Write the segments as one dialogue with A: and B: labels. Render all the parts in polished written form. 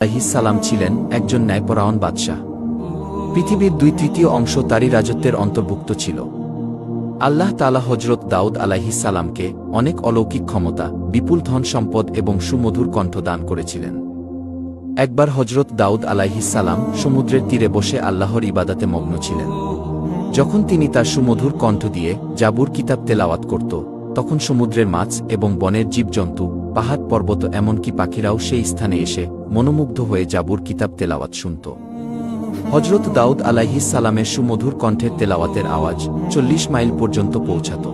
A: আলাইহিস-সালাম ছিলেন একজন ন্যায়পরায়ণ বাদশাহ। পৃথিবীর 2/3 অংশ তারই রাজত্বের অন্তর্ভুক্ত ছিল। আল্লাহ তাআলা হযরত দাউদ আলাইহিস-সালামকে অনেক অলৌকিক ক্ষমতা, বিপুল ধন সম্পদ এবং সুমধুর কণ্ঠ দান করেছিলেন। একবার হযরত দাউদ আলাইহিস-সালাম সমুদ্রের তীরে বসে আল্লাহর ইবাদতে মগ্ন ছিলেন। যখন তিনি তার সুমধুর কণ্ঠ দিয়ে জাবুর কিতাব তেলাওয়াত করত, তখন সমুদ্রের মাছ এবং বনের জীবজন্তু, পাহাড় পর্বত এমনকি পাখিরাও সেই স্থানে এসে মনোমুগ্ধ হয়ে জাবুর কিতাব তেলাওয়াত শুনত। হযরত দাউদ আলাইহিস-সালামের সুমধুর কণ্ঠের তেলাওয়াতের আওয়াজ 40 মাইল পর্যন্ত পৌঁছাত।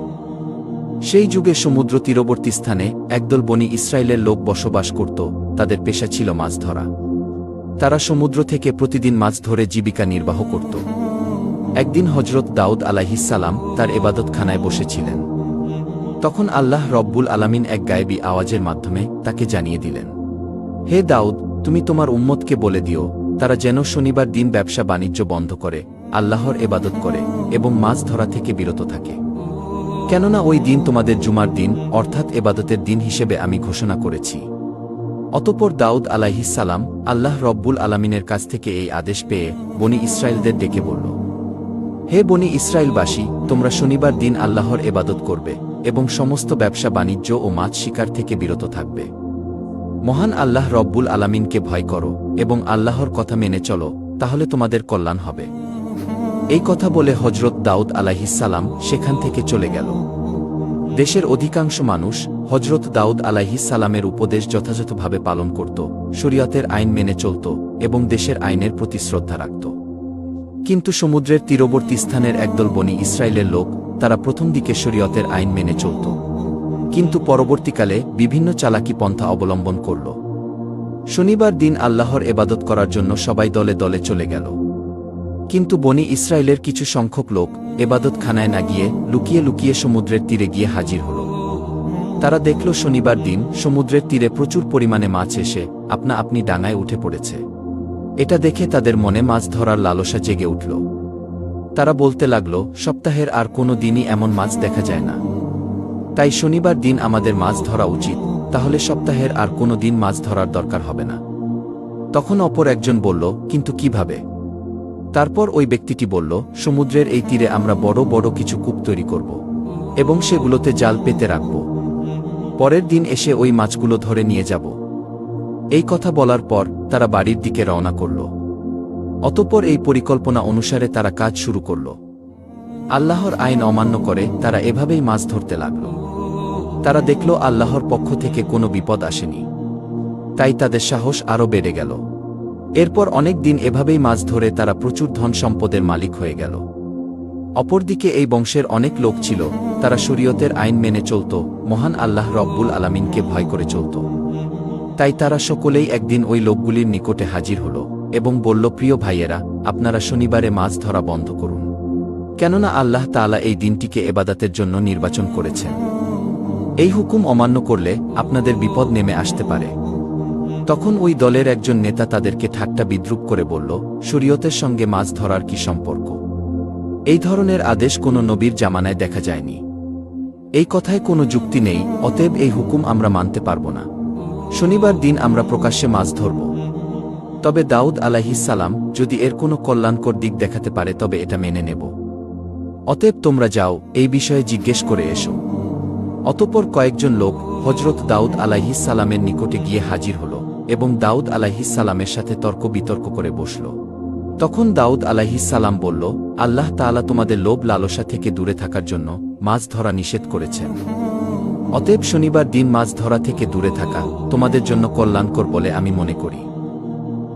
A: সেই যুগে সমুদ্র তীরবর্তী স্থানে একদল বনী ইসরায়েলের লোক বসবাস করত। তাদের পেশা ছিল মাছ ধরা। তারা সমুদ্র থেকে প্রতিদিন মাছ ধরে জীবিকা নির্বাহ করত। একদিন হযরত দাউদ আলাইহিস-সালাম তার ইবাদতখানায় বসেছিলেন। তখন আল্লাহ রব্বুল আলামিন এক গায়েবী আওয়াজের মাধ্যমে তাকে জানিয়ে দিলেন, হে দাউদ, তুমি তোমার উম্মতকে বলে দিও, তারা যেন শনিবার দিন ব্যবসা বাণিজ্য বন্ধ করে আল্লাহর ইবাদত করে এবং মাছ ধরা থেকে বিরত থাকে। কেননা ওই দিন তোমাদের জুমার দিন, অর্থাৎ ইবাদতের দিন হিসেবে আমি ঘোষণা করেছি। অতঃপর দাউদ আলাইহিস-সালাম আল্লাহ রব্বুল আলামিনের কাছ থেকে এই আদেশ পেয়ে বনী ইসরায়েলদের ডেকে বলল, হে বনী ইসরায়েলবাসী, তোমরা শনিবার দিন আল্লাহর ইবাদত করবে এবং সমস্ত ব্যবসা বাণিজ্য ও মাছ শিকার থেকে বিরত থাকবে। মহান আল্লাহ রব্বুল আলামিনকে ভয় করো এবং আল্লাহর কথা মেনে চলো, তাহলে তোমাদের কল্যাণ হবে। এই কথা বলে হযরত দাউদ আলাইহিস-সালাম সেখান থেকে চলে গেল। দেশের অধিকাংশ মানুষ হযরত দাউদ আলাইহিস-সালামের উপদেশ যথাযথভাবে পালন করত, শরীয়তের আইন মেনে চলত এবং দেশের আইনের প্রতি শ্রদ্ধা রাখত। কিন্তু সমুদ্রের তীরবর্তী স্থানের একদল বনী ইসরায়েলের লোক, তারা প্রথম দিকে শরীয়তের আইন মেনে চলত, কিন্তু পরবর্তীকালে বিভিন্ন চালাকি পন্থা অবলম্বন করল। শনিবার দিন আল্লাহর ইবাদত করার জন্য সবাই দলে দলে চলে গেল। কিন্তু বনী ইসরায়েলের কিছু সংখ্যক লোক ইবাদতখানায় না গিয়ে লুকিয়ে লুকিয়ে সমুদ্রের তীরে গিয়ে হাজির হল। তারা দেখল শনিবার দিন সমুদ্রের তীরে প্রচুর পরিমাণে মাছ এসে আপনা আপনি ডাঙায় উঠে পড়েছে। এটা দেখে তাদের মনে মাছ ধরার লালসা জেগে উঠল। তারা বলতে লাগল, সপ্তাহের আর কোনো দিনই এমন মাছ দেখা যায় না, তাই শনিবার দিন আমাদের মাছ ধরা উচিত, তাহলে সপ্তাহের আর কোনো দিন মাছ ধরার দরকার হবে না। তখন অপর একজন বলল, কিন্তু কিভাবে? তারপর ওই ব্যক্তিটি বলল, সমুদ্রের এই তীরে আমরা বড় বড় কিছু কূপ তৈরি করব এবং সেগুলোতে জাল পেতে রাখব। পরের দিন এসে ওই মাছগুলো ধরে নিয়ে যাব। এই কথা বলার পর তারা বাড়ির দিকে রওনা করল। অতঃপর এই পরিকল্পনা অনুসারে তারা কাজ শুরু করল। আল্লাহর আইন অমান্য করে তারা এভাবেই মাছ ধরতে লাগল। তারা দেখল আল্লাহর পক্ষ থেকে কোনো বিপদ আসেনি, তাই তাদের সাহস আরও বেড়ে গেল। এরপর অনেক দিন এভাবেই মাছ ধরে তারা প্রচুর ধন সম্পদের মালিক হয়ে গেল। অপরদিকে এই বংশের অনেক লোক ছিল, তারা শরীয়তের আইন মেনে চলত, মহান আল্লাহ রব্বুল আলামিনকে ভয় করে চলত। তাই তারা সকলেই একদিন ওই লোকগুলির নিকটে হাজির হল এবং বলল, প্রিয় ভাইয়েরা, আপনারা শনিবারে মাছ ধরা বন্ধ করুন, কেননা আল্লাহ তাআলা এই দিনটিকে ইবাদতের জন্য নির্বাচন করেছেন। এই হুকুম অমান্য করলে আপনাদের বিপদ নেমে আসতে পারে। তখন ওই দলের একজন নেতা তাদেরকে ঠাট্টা বিদ্রূপ করে বলল, শরীয়তের সঙ্গে মাছ ধরার কি সম্পর্ক? এই ধরনের আদেশ কোনো নবীর জামানায় দেখা যায়নি। এই কথায় কোনো যুক্তি নেই, অতএব এই হুকুম আমরা মানতে পারব না। শনিবার দিন আমরা প্রকাশ্যে মাছ ধরব। তবে দাউদ আলাইহিস-সালাম যদি এর কোনো কল্যাণকর দিক দেখাতে পারে তবে এটা মেনে নেব। অতএব তোমরা যাও, এই বিষয়ে জিজ্ঞেস করে এসো। অতঃপর কয়েকজন লোক হযরত দাউদ আলাইহিস-সালামের নিকটে গিয়ে হাজির হল এবং দাউদ আলাইহিস-সালামের সাথে তর্ক বিতর্ক করে বসল। তখন দাউদ আলাইহিস-সালাম বলল, আল্লাহ তাআলা তোমাদের লোভ লালসা থেকে দূরে থাকার জন্য মাছ ধরা নিষেধ করেছেন। অতএব শনিবার দিন মাছ ধরা থেকে দূরে থাকা তোমাদের জন্য কল্যাণকর বলে আমি মনে করি।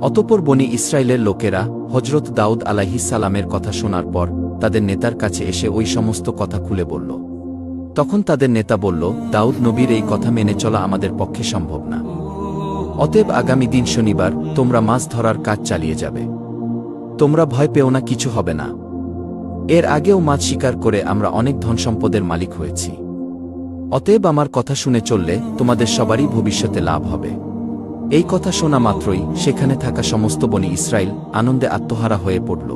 A: অতঃপর বনী ইসরায়েলের লোকেরা হযরত দাউদ আলাইহিস-সালামের কথা শোনার পর তাদের নেতার কাছে এসে ওই সমস্ত কথা খুলে বলল। তখন তাদের নেতা বলল, দাউদ নবীর এই কথা মেনে চলা আমাদের পক্ষে সম্ভব না। অতএব আগামী দিন শনিবার তোমরা মাছ ধরার কাজ চালিয়ে যাবে। তোমরা ভয় পেও না, কিছু হবে না। এর আগেও মাছ শিকার করে আমরা অনেক ধন সম্পদের মালিক হয়েছি। অতএব আমার কথা শুনে চললে তোমাদের সবারই ভবিষ্যতে লাভ হবে। এই কথা শোনা মাত্রই সেখানে থাকা সমস্ত বনী ইসরায়েল আনন্দে আত্মহারা হয়ে পড়ল।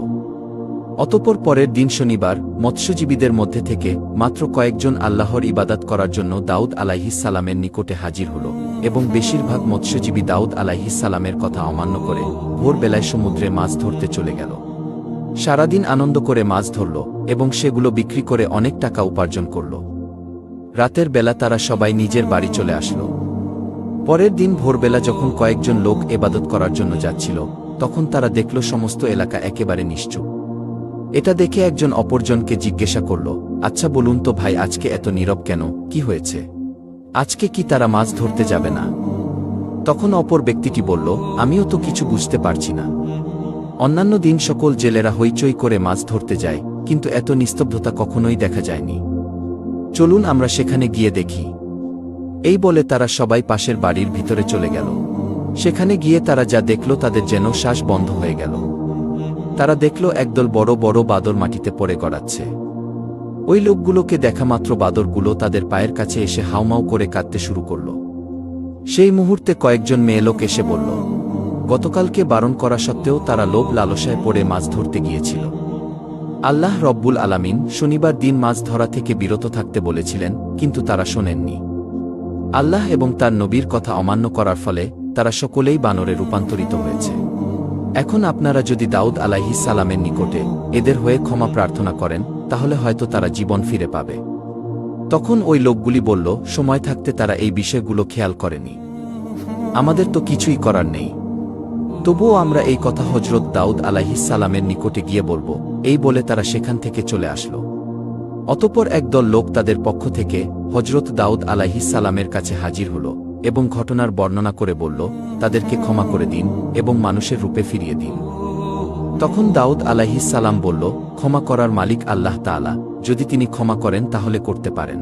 A: অতঃপর পরের দিন শনিবার মৎস্যজীবীদের মধ্যে থেকে মাত্র কয়েকজন আল্লাহর ইবাদত করার জন্য দাউদ আলাইহিসসালামের নিকটে হাজির হল এবং বেশিরভাগ মৎস্যজীবী দাউদ আলাইহিসসালামের কথা অমান্য করে ভোরবেলায় সমুদ্রে মাছ ধরতে চলে গেল। সারাদিন আনন্দ করে মাছ ধরল এবং সেগুলো বিক্রি করে অনেক টাকা উপার্জন করল। রাতের বেলা তারা সবাই নিজের বাড়ি চলে আসল। পরের দিন ভোরবেলা যখন কয়েকজন লোক ইবাদত করার জন্য যাচ্ছিল, তখন তারা দেখল সমস্ত এলাকা একেবারে নিশ্চুপ। এটা দেখে একজন অপরজনকে জিজ্ঞাসা করল, আচ্ছা বলুন তো ভাই, আজকে এত নীরব কেন, কি হয়েছে? আজকে কি তারা মাছ ধরতে যাবে না? তখন অপর ব্যক্তিটি বলল, আমিও তো কিছু বুঝতে পারছি না। অন্যান্য দিন সকল জেলেরা হইচই করে মাছ ধরতে যায়, কিন্তু এত নিস্তব্ধতা কখনোই দেখা যায়নি। চলুন আমরা সেখানে গিয়ে দেখি। এই বলে তারা সবাই পাশের বাড়ির ভিতরে চলে গেল। সেখানে গিয়ে তারা যা দেখল তাদের যেন শ্বাস বন্ধ হয়ে গেল। তারা দেখল একদল বড় বড় বাদর মাটিতে পড়ে গড়াচ্ছে। ওই লোকগুলোকে দেখা মাত্র বাদরগুলো তাদের পায়ের কাছে এসে হাউমাউ করে কাঁদতে শুরু করল। সেই মুহূর্তে কয়েকজন মেয়েলোক এসে বলল, গতকালকে বারণ করা সত্ত্বেও তারা লোভ লালসায় পড়ে মাছ ধরতে গিয়েছিল। আল্লাহ রব্বুল আলামিন শনিবার দিন মাছ ধরা থেকে বিরত থাকতে বলেছিলেন, কিন্তু তারা শোনেননি। আল্লাহ এবং তার নবীর কথা অমান্য করার ফলে তারা সকলেই বানরে রূপান্তরিত হয়েছে। এখন আপনারা যদি দাউদ আলাইহিসসালামের নিকটে এদের হয়ে ক্ষমা প্রার্থনা করেন, তাহলে হয়তো তারা জীবন ফিরে পাবে। তখন ওই লোকগুলি বলল, সময় থাকতে তারা এই বিষয়গুলো খেয়াল করেনি, আমাদের তো কিছুই করার নেই। তবুও আমরা এই কথা হযরত দাউদ আলাইহিসসালামের নিকটে গিয়ে বলবো, এই বলে তারা সেখান থেকে চলে আসলো। অতঃপর একদল লোক তাদের পক্ষ থেকে হযরত দাউদ আলাইহিসসালামের কাছে হাজির হল এবং ঘটনার বর্ণনা করে বলল, তাদেরকে ক্ষমা করে দিন এবং মানুষের রূপে ফিরিয়ে দিন। তখন দাউদ আলাইহিসসালাম বলল, ক্ষমা করার মালিক আল্লাহ তাআলা, যদি তিনি ক্ষমা করেন তাহলে করতে পারেন।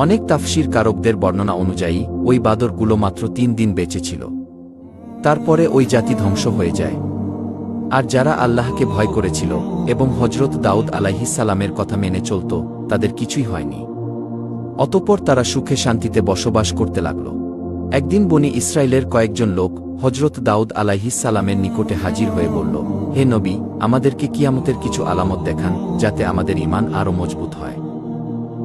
A: অনেক তাফসীর কারকদের বর্ণনা অনুযায়ী ওই বাদরগুলো মাত্র 3 দিন বেঁচে ছিল। তারপরে ওই জাতি ধ্বংস হয়ে যায়। আর যারা আল্লাহকে ভয় করেছিল এবং হযরত দাউদ আলাইহিসসালামের কথা মেনে চলত, তাদের কিছুই হয়নি। অতঃপর তারা সুখে শান্তিতে বসবাস করতে লাগল। একদিন বনি ইসরায়েলের কয়েকজন লোক হযরত দাউদ আলাইহিসসালামের নিকটে হাজির হয়ে বলল, হে নবী, আমাদেরকে কিয়ামতের কিছু আলামত দেখান, যাতে আমাদের ঈমান আরও মজবুত হয়।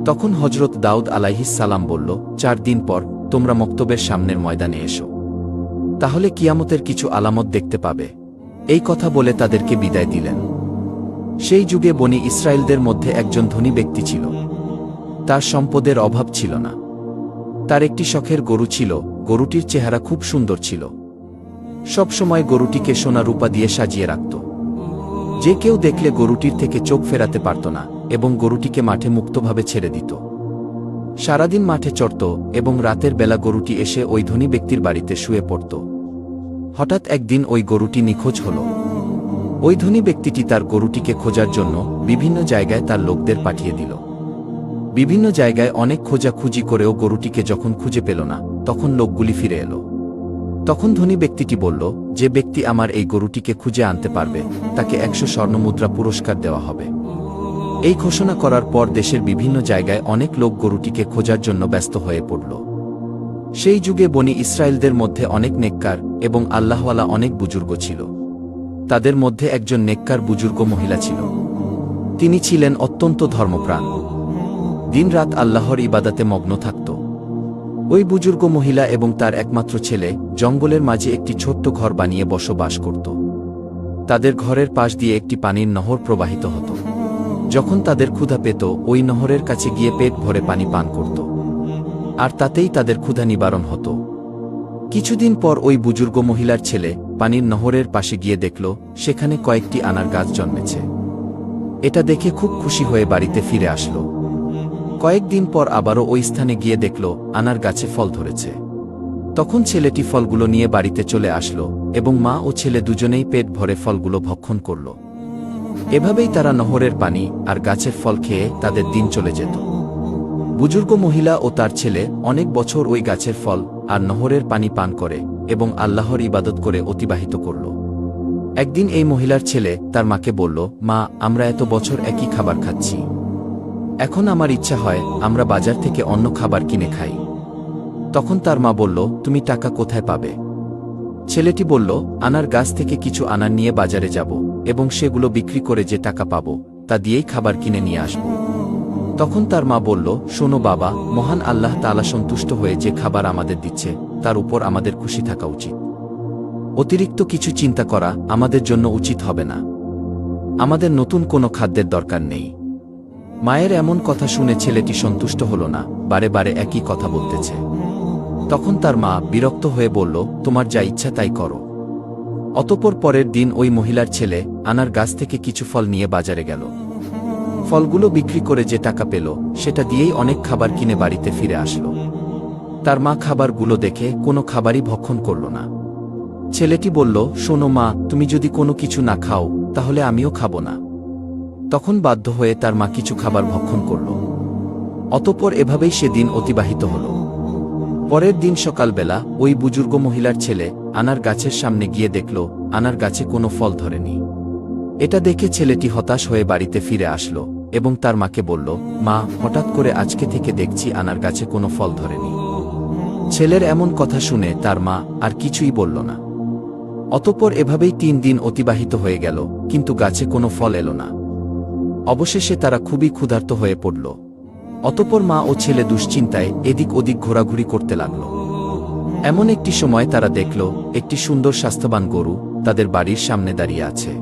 A: তখন হযরত দাউদ আলাইহিসসালাম বলল, 4 দিন পর তোমরা মক্তবের সামনের ময়দানে এসো, তাহলে কিয়ামতের কিছু আলামত দেখতে পাবে। এই কথা বলে তাদেরকে বিদায় দিলেন। সেই যুগে বনি ইসরায়েলদের মধ্যে একজন ধনী ব্যক্তি ছিল। তার সম্পদের অভাব ছিল না। তার একটি শখের গরু ছিল। গরুটির চেহারা খুব সুন্দর ছিল। সব সময় গরুটিকে সোনা রূপা দিয়ে সাজিয়ে রাখত। যে কেউ দেখলে গরুটির থেকে চোখ ফেরাতে পারত না এবং গরুটিকে মাঠে মুক্তভাবে ছেড়ে দিত। সারাদিন মাঠে চড়ত এবং রাতের বেলা গরুটি এসে ওই ধনী ব্যক্তির বাড়িতে শুয়ে পড়ত। হঠাৎ একদিন ওই গরুটি নিখোঁজ হল। ওই ধনী ব্যক্তিটি তার গরুটিকে খোঁজার জন্য বিভিন্ন জায়গায় তার লোকদের পাঠিয়ে দিল। বিভিন্ন জায়গায় অনেক খোঁজাখুঁজি করেও গরুটিকে যখন খুঁজে পেল না, তখন লোকগুলি ফিরে এলো। তখন ধনী ব্যক্তিটি বলল, যে ব্যক্তি আমার এই গরুটিকে খুঁজে আনতে পারবে, তাকে 100 স্বর্ণমুদ্রা পুরস্কার দেওয়া হবে। এই ঘোষণা করার পর দেশের বিভিন্ন জায়গায় অনেক লোক গরুটিকে খোঁজার জন্য ব্যস্ত হয়ে পড়ল। সেই যুগে বনি ইসরায়েলদের মধ্যে অনেক নেককার এবং আল্লাহওয়ালা অনেক বুজুর্গ ছিল। তাদের মধ্যে একজন নেককার বুজুর্গ মহিলা ছিল। তিনি ছিলেন অত্যন্ত ধর্মপ্রাণ। দিনরাত আল্লাহর ইবাদতে মগ্ন থাকত। ওই বুজুর্গ মহিলা এবং তার একমাত্র ছেলে জঙ্গলের মাঝে একটি ছোট্ট ঘর বানিয়ে বসবাস করত। তাদের ঘরের পাশ দিয়ে একটি পানির নহর প্রবাহিত হতো। যখন তাদের ক্ষুধা পেত, ওই নহরের কাছে গিয়ে পেট ভরে পানি পান করত, আর তাতেই তাদের ক্ষুধা নিবারণ হতো। কিছুদিন পর ওই বুজুর্গ মহিলার ছেলে পানির নহরের পাশে গিয়ে দেখল সেখানে কয়েকটি আনার গাছ জন্মেছে। এটা দেখে খুব খুশি হয়ে বাড়িতে ফিরে আসলো। কয়েকদিন পর আবারও ওই স্থানে গিয়ে দেখল আনার গাছে ফল ধরেছে। তখন ছেলেটি ফলগুলো নিয়ে বাড়িতে চলে আসলো এবং মা ও ছেলে দুজনেই পেট ভরে ফলগুলো ভক্ষণ করল। এভাবেই তারা নহরের পানি আর গাছের ফল খেয়ে তাদের দিন চলে যেত। বুজুর্গ মহিলা ও তার ছেলে অনেক বছর ওই গাছের ফল আর নহরের পানি পান করে এবং আল্লাহর ইবাদত করে অতিবাহিত করল। একদিন এই মহিলার ছেলে তার মাকে বলল, মা, আমরা এত বছর একই খাবার খাচ্ছি, এখন আমার ইচ্ছা হয় আমরা বাজার থেকে অন্য খাবার কিনে খাই। তখন তার মা বলল, তুমি টাকা কোথায় পাবে? ছেলেটি বলল, আনার গাছ থেকে কিছু আনার নিয়ে বাজারে যাব এবং সেগুলো বিক্রি করে যে টাকা পাব তা দিয়েই খাবার কিনে নিয়ে আসব। তখন তার মা বলল, শোনো বাবা, মহান আল্লাহ তাআলা সন্তুষ্ট হয়ে যে খাবার আমাদের দিচ্ছে তার উপর আমাদের খুশি থাকা উচিত। অতিরিক্ত কিছু চিন্তা করা আমাদের জন্য উচিত হবে না। আমাদের নতুন কোনো খাদ্যের দরকার নেই। মায়ের এমন কথা শুনে ছেলেটি সন্তুষ্ট হল না, বারে বারে একই কথা বলতেছে। তখন তার মা বিরক্ত হয়ে বলল, তোমার যা ইচ্ছা তাই করো। অতঃপর পরের দিন ওই মহিলার ছেলে আনার গাছ থেকে কিছু ফল নিয়ে বাজারে গেল। ফলগুলো বিক্রি করে যে টাকা পেল সেটা দিয়েই অনেক খাবার কিনে বাড়িতে ফিরে আসলো। তার মা খাবারগুলো দেখে কোনো খাবারই ভক্ষণ করল না। ছেলেটি বলল, শোনো মা, তুমি যদি কোনো কিছু না খাও তাহলে আমিও খাব না। তখন বাধ্য হয়ে তার মা কিছু খাবার ভক্ষণ করল। অতঃপর এভাবেই সেদিন অতিবাহিত হল। পরের দিন সকালবেলা ওই বুজুর্গ মহিলার ছেলে আনার গাছের সামনে গিয়ে দেখল আনার গাছে কোনো ফল ধরেনি। এটা দেখে ছেলেটি হতাশ হয়ে বাড়িতে ফিরে আসলো এবং তার মাকে বলল, মা, হঠাৎ করে আজকে থেকে দেখছি আনার গাছে কোনো ফল ধরেনি। ছেলের এমন কথা শুনে তার মা আর কিছুই বলল না। অতঃপর এভাবেই 3 দিন অতিবাহিত হয়ে গেল, কিন্তু গাছে কোনো ফল এলো না। অবশেষে তারা খুবই ক্ষুধার্ত হয়ে পড়ল। অতঃপর মা ও ছেলে দুশ্চিন্তায় এদিক ওদিক ঘোরাঘুরি করতে লাগল। এমন একটি সময় তারা দেখল একটি সুন্দর স্বাস্থ্যবান গরু তাদের বাড়ির সামনে দাঁড়িয়ে আছে।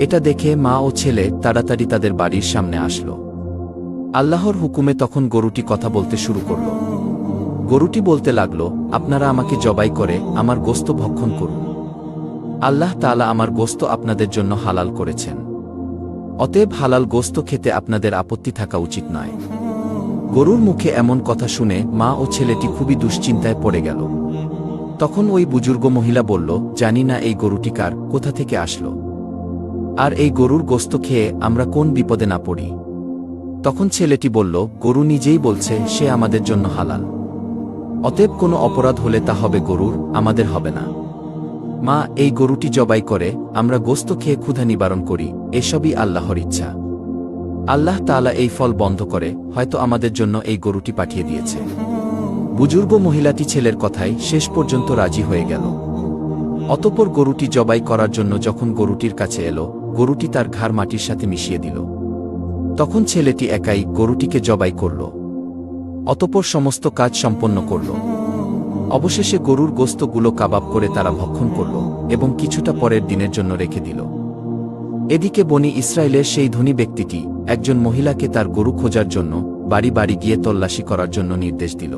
A: এটা দেখে মা ও ছেলে তাড়াতাড়ি তাদের বাড়ির সামনে আসলো। আল্লাহর হুকুমে তখন গরুটি কথা বলতে শুরু করল। গরুটি বলতে লাগল, আপনারা আমাকে জবাই করে আমার গোশত ভক্ষণ করুন। আল্লাহ তাআলা আমার গোশত আপনাদের জন্য হালাল করেছেন। অতএব হালাল গোশত খেতে আপনাদের আপত্তি থাকা উচিত নয়। গরুর মুখে এমন কথা শুনে মা ও ছেলেটি খুবই দুশ্চিন্তায় পড়ে গেল। তখন ওই বুজুর্গ মহিলা বলল, জানি না এই গরুটি কার, কোথা থেকে আসলো, আর এই গরুর গোশত খেয়ে আমরা কোন বিপদে না পড়ি। তখন ছেলেটি বলল, গরু নিজেই বলছে সে আমাদের জন্য হালাল। অতএব কোনো অপরাধ হলে তা হবে গরুর, আমাদের হবে না। মা, এই গরুটি জবাই করে আমরা গোশত খেয়ে ক্ষুধা নিবারণ করি, এসবই আল্লাহর ইচ্ছা। আল্লাহ তাআলা এই ফল বন্ধ করে হয়তো আমাদের জন্য এই গরুটি পাঠিয়ে দিয়েছে। বুজুর্গ মহিলাটি ছেলের কথায় শেষ পর্যন্ত রাজি হয়ে গেল। অতঃপর গরুটি জবাই করার জন্য যখন গরুটির কাছে এলো, গরুটি তার ঘাড় মাটির সাথে মিশিয়ে দিল। তখন ছেলেটি একাই গরুটিকে জবাই করল। অতঃপর সমস্ত কাজ সম্পন্ন করল। অবশেষে গরুর গোশতগুলো কাবাব করে তারা ভক্ষণ করল এবং কিছুটা পরের দিনের জন্য রেখে দিল। এদিকে বনি ইসরায়েলের সেই ধনী ব্যক্তিটি একজন মহিলাকে তার গরু খোঁজার জন্য বাড়ি বাড়ি গিয়ে তল্লাশি করার জন্য নির্দেশ দিল।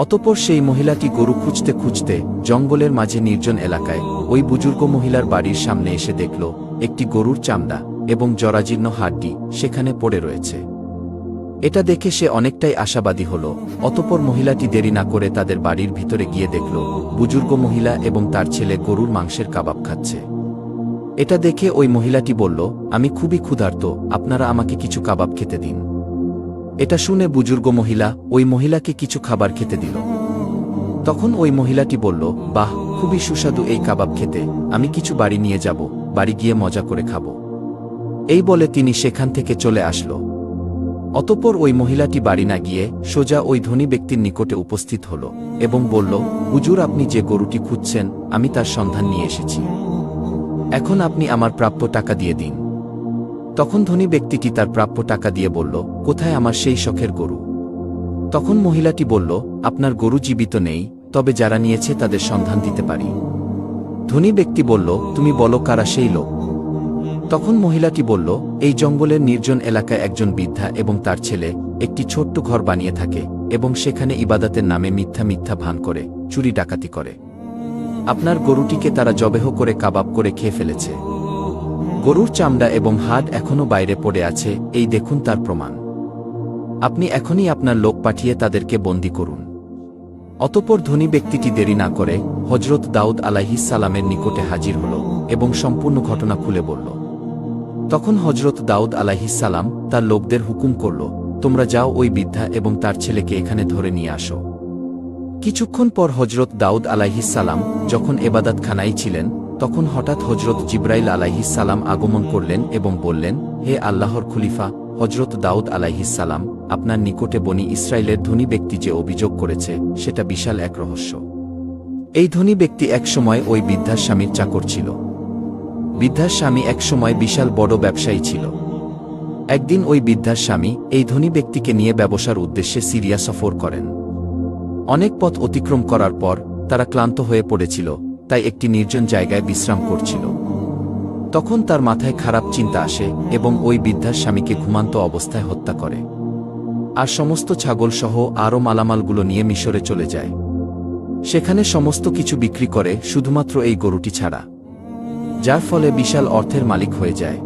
A: অতঃপর সেই মহিলাটি গরু খুঁজতে খুঁজতে জঙ্গলের মাঝে নির্জন এলাকায় ওই বুজুর্গ মহিলার বাড়ির সামনে এসে দেখল একটি গরুর চামড়া এবং জরাজীর্ণ হাড্ডি সেখানে পড়ে রয়েছে। এটা দেখে সে অনেকটাই আশাবাদী হল। অতঃপর মহিলাটি দেরি না করে তাদের বাড়ির ভিতরে গিয়ে দেখল বুজুর্গ মহিলা এবং তার ছেলে গরুর মাংসের কাবাব খাচ্ছে। এটা দেখে ওই মহিলাটি বলল, আমি খুবই ক্ষুধার্ত, আপনারা আমাকে কিছু কাবাব খেতে দিন। এটা শুনে বুজুর্গ মহিলা ওই মহিলাকে কিছু খাবার খেতে দিল। তখন ওই মহিলাটি বলল, বাহ, খুবই সুস্বাদু এই কাবাব খেতে, আমি কিছু বাড়ি নিয়ে যাব, বাড়ি গিয়ে মজা করে খাব। এই বলে তিনি সেখান থেকে চলে আসলো। অতঃপর ওই মহিলাটি বাড়ি না গিয়ে সোজা ওই ধনী ব্যক্তির নিকটে উপস্থিত হল এবং বলল, হুজুর, আপনি যে গরুটি খুঁজছেন আমি তার সন্ধান নিয়ে এসেছি। এখন আপনি আমার প্রাপ্য টাকা দিয়ে দিন। তখন ধনী ব্যক্তিটি তার প্রাপ্য টাকা দিয়ে বলল, কোথায় আমার সেই শখের গরু? তখন মহিলাটি বলল, আপনার গরু জীবিত নেই, তবে যারা নিয়েছে তাদের সন্ধান দিতে পারি। ধনী ব্যক্তি বলল, তুমি বলো কারা সেই লোক? তখন মহিলাটি বলল, এই জঙ্গলের নির্জন এলাকায় একজন বৃদ্ধা এবং তার ছেলে একটি ছোট্ট ঘর বানিয়ে থাকে এবং সেখানে ইবাদতের নামে মিথ্যা মিথ্যা ভান করে চুরি ডাকাতি করে। আপনার গরুটিকে তারা জবেহ করে কাবাব করে খেয়ে ফেলেছে। গরুর চামড়া এবং হাড় এখনও বাইরে পড়ে আছে, এই দেখুন তার প্রমাণ। আপনি এখনই আপনার লোক পাঠিয়ে তাদেরকে বন্দী করুন। অতঃপর ধনী ব্যক্তিটি দেরি না করে হযরত দাউদ আলাইহিস সালামের নিকটে হাজির হল এবং সম্পূর্ণ ঘটনা খুলে বলল। তখন হযরত দাউদ আলাইহিস সালাম তার লোকদের হুকুম করল, তোমরা যাও ওই বৃদ্ধা এবং তার ছেলেকে এখানে ধরে নিয়ে আসো। কিছুক্ষণ পর হযরত দাউদ আলাইহিস সালাম যখন এবাদতখানায় ছিলেন, তখন হঠাৎ হযরত জিবরাইল আলাইহিস সালাম আগমন করলেন এবং বললেন, হে আল্লাহর খলিফা হযরত দাউদ আলাইহিস সালাম, আপনার নিকটে বনি ইসরায়েলের ধনী ব্যক্তি যে অভিযোগ করেছে সেটা বিশাল এক রহস্য। এই ধনী ব্যক্তি একসময় ওই বৃদ্ধার স্বামীর চাকর ছিল। বৃদ্ধার স্বামী একসময় বিশাল বড় ব্যবসায়ী ছিল। একদিন ওই বৃদ্ধার স্বামী এই ধনী ব্যক্তিকে নিয়ে ব্যবসার উদ্দেশ্যে সিরিয়া সফর করেন। অনেক পথ অতিক্রম করার পর তারা ক্লান্ত হয়ে পড়েছিল, তাই একটি নির্জন জায়গায় বিশ্রাম করছিল। তখন তার মাথায় খারাপ চিন্তা আসে এবং ওই বৃদ্ধার স্বামীকে ঘুমান্ত অবস্থায় হত্যা করে, আর সমস্ত ছাগল সহ আরও মালামালগুলো নিয়ে মিশরে চলে যায়। সেখানে সমস্ত কিছু বিক্রি করে শুধুমাত্র এই গরুটি ছাড়া, যার ফলে বিশাল অর্থের মালিক হয়ে যায়।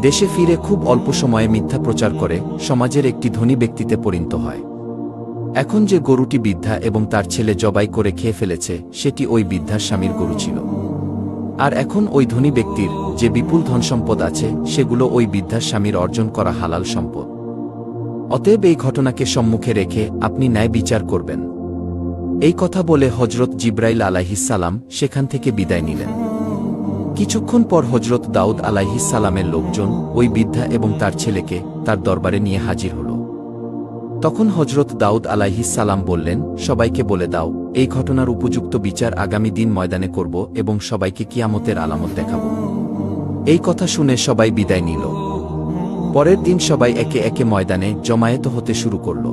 A: দেশে ফিরে খুব অল্প সময়ে মিথ্যা প্রচার করে সমাজের একটি ধনী ব্যক্তিতে পরিণত হয়। এখন যে গরুটি বৃদ্ধা এবং তার ছেলে জবাই করে খেয়ে ফেলেছে সেটি ওই বৃদ্ধার স্বামীর গরু ছিল। আর এখন ওই ধনী ব্যক্তির যে বিপুল ধনসম্পদ আছে সেগুলো ওই বৃদ্ধার স্বামীর অর্জন করা হালাল সম্পদ। অতএব এই ঘটনাকে সম্মুখে রেখে আপনি ন্যায় বিচার করবেন। এই কথা বলে হজরত জিব্রাইল আলাইহিসসালাম সেখান থেকে বিদায় নিলেন। কিছুক্ষণ পর হজরত দাউদ আলাইহিসসালামের লোকজন ওই বৃদ্ধা এবং তার ছেলেকে তার দরবারে নিয়ে হাজির হল। তখন হজরত দাউদ আলাইহিসসালাম বললেন, সবাইকে বলে দাও, এই ঘটনার উপযুক্ত বিচার আগামী দিন ময়দানে করব এবং সবাইকে কিয়ামতের আলামত দেখাব। এই কথা শুনে সবাই বিদায় নিল। পরের দিন সবাই একে একে ময়দানে জমায়েত হতে শুরু করল।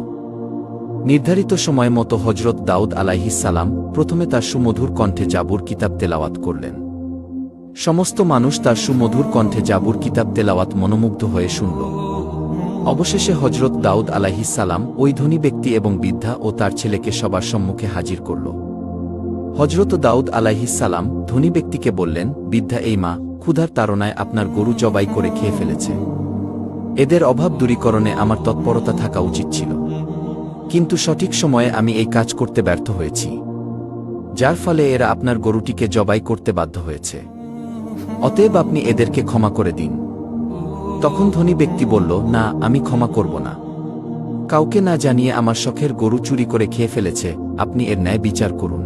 A: নির্ধারিত সময় মতো হজরত দাউদ আলাইহিসসালাম প্রথমে তার সুমধুর কণ্ঠে জাবুর কিতাব তেলাওয়াত করলেন। সমস্ত মানুষ তার সুমধুর কণ্ঠে জাবুর কিতাব তেলাওয়াত মনোমুগ্ধ হয়ে শুনল। অবশেষে হজরত দাউদ আলাইহিসসালাম ওই ধনী ব্যক্তি এবং বৃদ্ধা ও তার ছেলেকে সবার সম্মুখে হাজির করল। হজরত দাউদ আলাইহিসসালাম ধনী ব্যক্তিকে বললেন, বৃদ্ধা এই মা ক্ষুধার তাড়নায় আপনার গরু জবাই করে খেয়ে ফেলেছে। এদের অভাব দূরীকরণে আমার তৎপরতা থাকা উচিত ছিল, কিন্তু সঠিক সময়ে আমি এই কাজ করতে ব্যর্থ হয়েছি, যার ফলে এরা আপনার গরুটিকে জবাই করতে বাধ্য হয়েছে। অতএব আপনি এদেরকে ক্ষমা করে দিন। তখন ধনী ব্যক্তি বলল, না, আমি ক্ষমা করব না। কাউকে না জানিয়ে আমার শখের গরু চুরি করে খেয়ে ফেলেছে, আপনি এর ন্যায় বিচার করুন।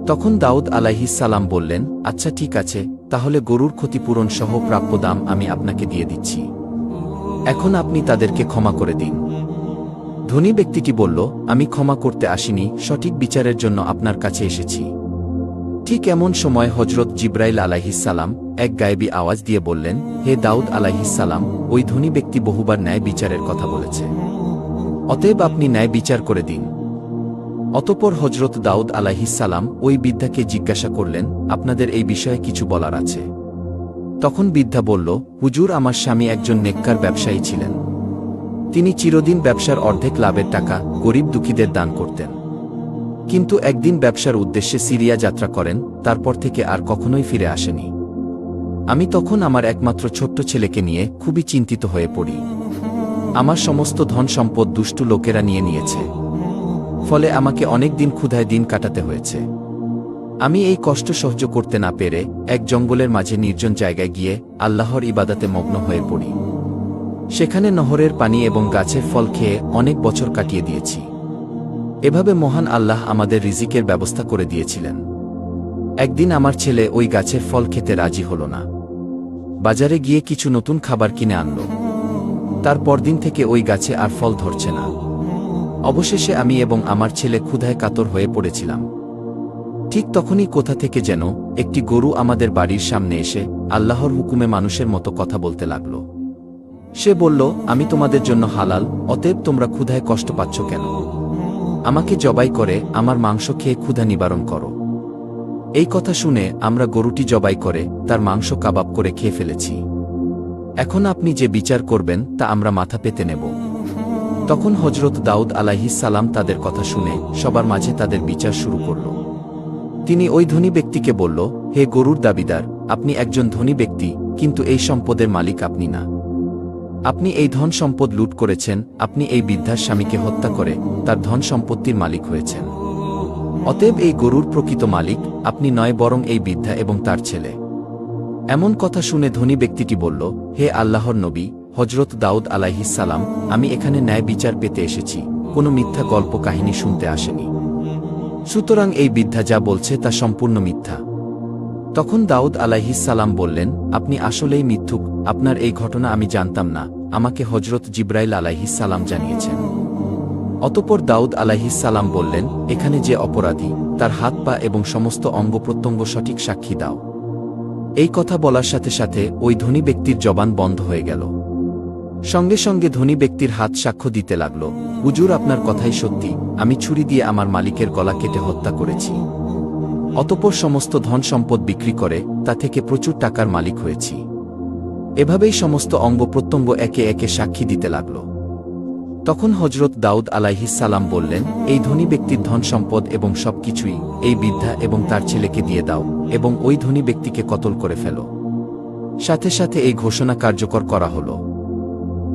A: তখন দাউদ আলাইহিসসালাম বললেন, আচ্ছা ঠিক আছে, তাহলে গরুর ক্ষতিপূরণ সহ প্রাপ্য দাম আমি আপনাকে দিয়ে দিচ্ছি। এখন আপনি তাদেরকে ক্ষমা করে দিন। ধনী ব্যক্তিটি বলল, আমি ক্ষমা করতে আসিনি, সঠিক বিচারের জন্য আপনার কাছে এসেছি। ঠিক এমন সময় হজরত জিব্রাইল আলাইহিসসালাম এক গায়েবী আওয়াজ দিয়ে বললেন, হে দাউদ আলাইহিসসালাম, ওই ধনী ব্যক্তি বহুবার ন্যায় বিচারের কথা বলেছে, অতএব আপনি ন্যায় বিচার করে দিন। অতঃপর হজরত দাউদ আলাইহিসসালাম ওই বৃদ্ধাকে জিজ্ঞাসা করলেন, আপনাদের এই বিষয়ে কিছু বলার আছে? তখন বৃদ্ধা বলল, হুজুর, আমার স্বামী একজন নেককার ব্যবসায়ী ছিলেন। তিনি চিরদিন ব্যবসার অর্ধেক লাভের টাকা গরিব দুঃখীদের দান করতেন। কিন্তু একদিন ব্যবসার উদ্দেশ্যে সিরিয়া যাত্রা করেন, তারপর থেকে আর কখনোই ফিরে আসেনি। আমি তখন আমার একমাত্র ছোট্ট ছেলেকে নিয়ে খুবই চিন্তিত হয়ে পড়ি। আমার সমস্ত ধন সম্পদ দুষ্টু লোকেরা নিয়ে নিয়েছে, ফলে আমাকে অনেক দিন ক্ষুধায় দিন কাটাতে হয়েছে। আমি এই কষ্ট সহ্য করতে না পেরে এক জঙ্গলের মাঝে নির্জন জায়গায় গিয়ে আল্লাহর ইবাদতে মগ্ন হয়ে পড়ি। সেখানে নহরের পানি এবং গাছের ফল খেয়ে অনেক বছর কাটিয়ে দিয়েছি। এভাবে মহান আল্লাহ আমাদের রিজিকের ব্যবস্থা করে দিয়েছিলেন। একদিন আমার ছেলে ওই গাছের ফল খেতে রাজি হল না। বাজারে গিয়ে কিছু নতুন খাবার কিনে আনল। তার পরদিন থেকে ওই গাছে আর ফল ধরছে না। অবশেষে আমি এবং আমার ছেলে ক্ষুধায় কাতর হয়ে পড়েছিলাম। ঠিক তখনই কোথা থেকে যেন একটি গরু আমাদের বাড়ির সামনে এসে আল্লাহর হুকুমে মানুষের মতো কথা বলতে লাগল। সে বলল, আমি তোমাদের জন্য হালাল, অতএব তোমরা ক্ষুধায় কষ্ট পাচ্ছ কেন? আমাকে জবাই করে আমার মাংস খেয়ে ক্ষুধা নিবারণ করো। এই কথা শুনে আমরা গরুটি জবাই করে তার মাংস কাবাব করে খেয়ে ফেলেছি। এখন আপনি যে বিচার করবেন তা আমরা মাথা পেতে নেব। তখন হজরত দাউদ আলাইহিসসালাম তাদের কথা শুনে সবার মাঝে তাদের বিচার শুরু করল। তিনি ওই ধনী ব্যক্তিকে বলল, হে গরুর দাবিদার, আপনি একজন ধনী ব্যক্তি, কিন্তু এই সম্পদের মালিক আপনি না। আপনি এই ধন সম্পদ লুট করেছেন। আপনি এই বৃদ্ধার স্বামীকে হত্যা করে তার ধন সম্পত্তির মালিক হয়েছেন। অতএব এই গরুর প্রকৃত মালিক আপনি নয়, বরং এই বৃদ্ধা এবং তার ছেলে। এমন কথা শুনে ধনী ব্যক্তিটি বলল, হে আল্লাহর নবী হজরত দাউদ আলাইহিসসালাম, আমি এখানে ন্যায় বিচার পেতে এসেছি, কোনো মিথ্যা গল্প কাহিনী শুনতে আসেনি। সুতরাং এই বৃদ্ধা যা বলছে তা সম্পূর্ণ মিথ্যা। তখন দাউদ আলাইহিসসালাম বললেন, আপনি আসলেই মিথ্যুক, আপনার এই ঘটনা আমি জানতাম না, আমাকে হজরত জিব্রাইল আলাইহিসসালাম জানিয়েছেন। অতঃপর দাউদ আলাইহিসসালাম বললেন, এখানে যে অপরাধী তার হাত পা এবং সমস্ত অঙ্গপ্রত্যঙ্গ সঠিক সাক্ষী দাও। এই কথা বলার সাথে সাথে ওই ধনী ব্যক্তির জবান বন্ধ হয়ে গেল। সঙ্গে সঙ্গে ধনী ব্যক্তির হাত সাক্ষ্য দিতে লাগল, হুজুর আপনার কথাই সত্যি, আমি ছুরি দিয়ে আমার মালিকের গলা কেটে হত্যা করেছি। অতঃপর সমস্ত ধন সম্পদ বিক্রি করে তা থেকে প্রচুর টাকার মালিক হয়েছি। এভাবেই সমস্ত অঙ্গপ্রত্যঙ্গ একে একে সাক্ষী দিতে লাগল। তখন হজরত দাউদ আলাইহিসসালাম বললেন, এই ধনী ব্যক্তির ধন সম্পদ এবং সবকিছুই এই বৃদ্ধা এবং তার ছেলেকে দিয়ে দাও এবং ওই ধনী ব্যক্তিকে কতল করে ফেলো। সাথে সাথে এই ঘোষণা কার্যকর করা হল।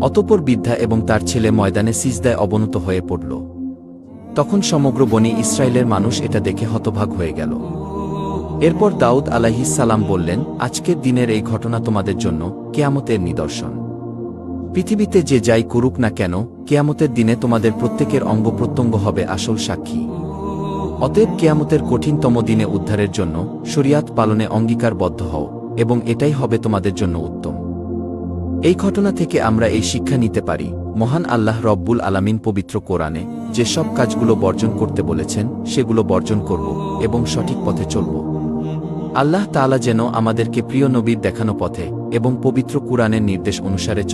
A: অতঃপর বৃদ্ধা এবং তার ছেলে ময়দানে সিজদায় অবনত হয়ে পড়ল। তখন সমগ্র বনি ইসরায়েলের মানুষ এটা দেখে হতভাগ হয়ে গেল। এরপর দাউদ আলাইহিসসালাম বললেন, আজকের দিনের এই ঘটনা তোমাদের জন্য কিয়ামতের নিদর্শন। পৃথিবীতে যে যাই করুক না কেন, কিয়ামতের দিনে তোমাদের প্রত্যেকের অঙ্গপ্রত্যঙ্গ হবে আসল সাক্ষী। অতএব কিয়ামতের কঠিনতম দিনে উদ্ধারের জন্য শরিয়াত পালনে অঙ্গীকারবদ্ধ হও এবং এটাই হবে তোমাদের জন্য উত্তম। এই ঘটনা থেকে আমরা এই শিক্ষা নিতে পারি, মহান আল্লাহ রব্বুল আলামিন পবিত্র কোরআনে যে সব কাজগুলো বর্জন করতে বলেছেন সেগুলো বর্জন করব এবং সঠিক পথে চলব। আল্লাহ তাআলা যেন আমাদেরকে প্রিয় নবীর দেখানো পথে এবং পবিত্র কুরআনের নির্দেশ অনুসারে চলা